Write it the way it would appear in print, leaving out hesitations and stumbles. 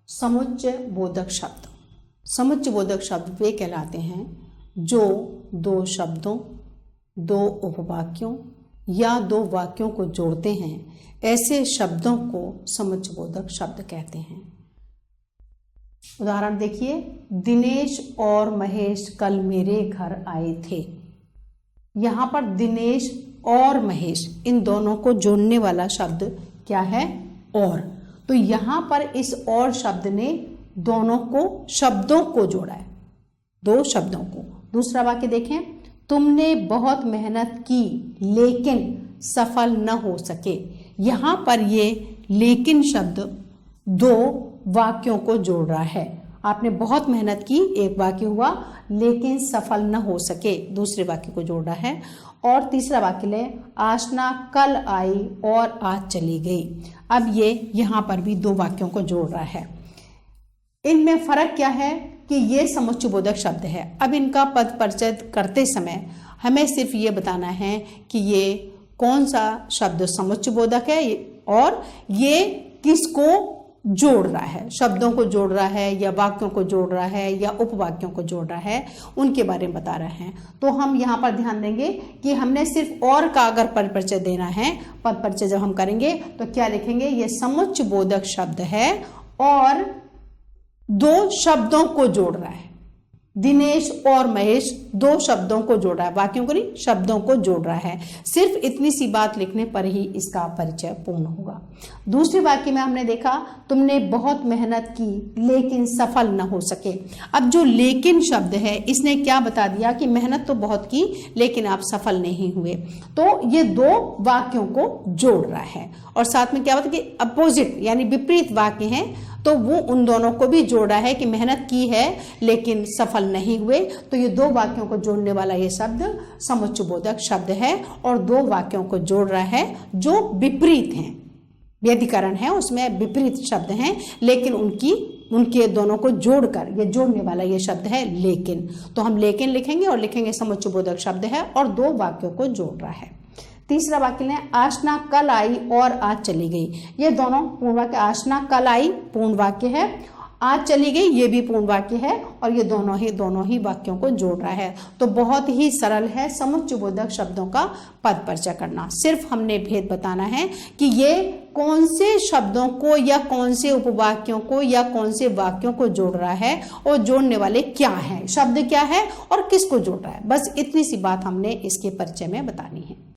समुच्चय बोधक शब्द। समुच्चय बोधक शब्द वे कहलाते हैं जो दो शब्दों, दो उपवाक्यों या दो वाक्यों को जोड़ते हैं। ऐसे शब्दों को समुच्चय बोधक शब्द कहते हैं। उदाहरण देखिए, दिनेश और महेश कल मेरे घर आए थे। यहाँ पर दिनेश और महेश, इन दोनों को जोड़ने वाला शब्द क्या है? और। तो यहाँ पर इस और शब्द ने दोनों को, शब्दों को जोड़ा है, दो शब्दों को। दूसरा वाक्य देखें, तुमने बहुत मेहनत की लेकिन सफल न हो सके। यहाँ पर ये लेकिन शब्द दो वाक्यों को जोड़ रहा है। आपने बहुत मेहनत की, एक वाक्य हुआ, लेकिन सफल न हो सके, दूसरे वाक्य को जोड़ रहा है। और तीसरा वाक्य लें, आशना कल आई और आज चली गई। अब ये यहाँ पर भी दो वाक्यों को जोड़ रहा है। इनमें फर्क क्या है कि ये समुच्चय बोधक शब्द है। अब इनका पद परिचय करते समय हमें सिर्फ ये बताना है कि ये कौन सा शब्द समुच्चय बोधक है और ये किसको जोड़ रहा है, शब्दों को जोड़ रहा है या वाक्यों को जोड़ रहा है या उपवाक्यों को जोड़ रहा है, उनके बारे में बता रहे हैं। तो हम यहाँ पर ध्यान देंगे कि हमने सिर्फ और का अगर पद परिचय देना है, पद परिचय जब हम करेंगे तो क्या लिखेंगे? ये समुच्चय बोधक शब्द है और दो शब्दों को जोड़ रहा है। दिनेश और महेश दो शब्दों को जोड़ रहा है, वाक्यों को नहीं, शब्दों को जोड़ रहा है। सिर्फ इतनी सी बात लिखने पर ही इसका परिचय पूर्ण होगा। दूसरे वाक्य में हमने देखा, तुमने बहुत मेहनत की लेकिन सफल न हो सके। अब जो लेकिन शब्द है, इसने क्या बता दिया कि मेहनत तो बहुत की लेकिन आप सफल नहीं हुए। तो ये दो वाक्यों को जोड़ रहा है और साथ में क्या होता है कि अपोजिट यानी विपरीत वाक्य हैं, तो वो उन दोनों को भी जोड़ा है कि मेहनत की है लेकिन सफल नहीं हुए। तो ये दो वाक्यों को जोड़ने वाला ये शब्द समुच्चय बोधक शब्द है और दो वाक्यों को जोड़ रहा है जो विपरीत हैं। व्यधिकरण है, उसमें विपरीत शब्द हैं, लेकिन उनके दोनों को जोड़कर ये जोड़ने वाला ये शब्द है लेकिन। तो हम लेकिन लिखेंगे और लिखेंगे समुच्चय बोधक शब्द है और दो वाक्यों को जोड़ रहा है। तीसरा वाक्य लें, आशना कल आई और आज चली गई। ये दोनों पूर्ण वाक्य, आशना कल आई पूर्ण वाक्य है, आज चली गई ये भी पूर्ण वाक्य है और ये दोनों ही वाक्यों को जोड़ रहा है। तो बहुत ही सरल है समुच्चय बोधक शब्दों का पद परिचय करना। सिर्फ हमने भेद बताना है कि ये कौन से शब्दों को या कौन से उपवाक्यों को या कौन से वाक्यों को जोड़ रहा है और जोड़ने वाले क्या हैं, शब्द क्या है और किसको जोड़ रहा है। बस इतनी सी बात हमने इसके परिचय में बतानी है।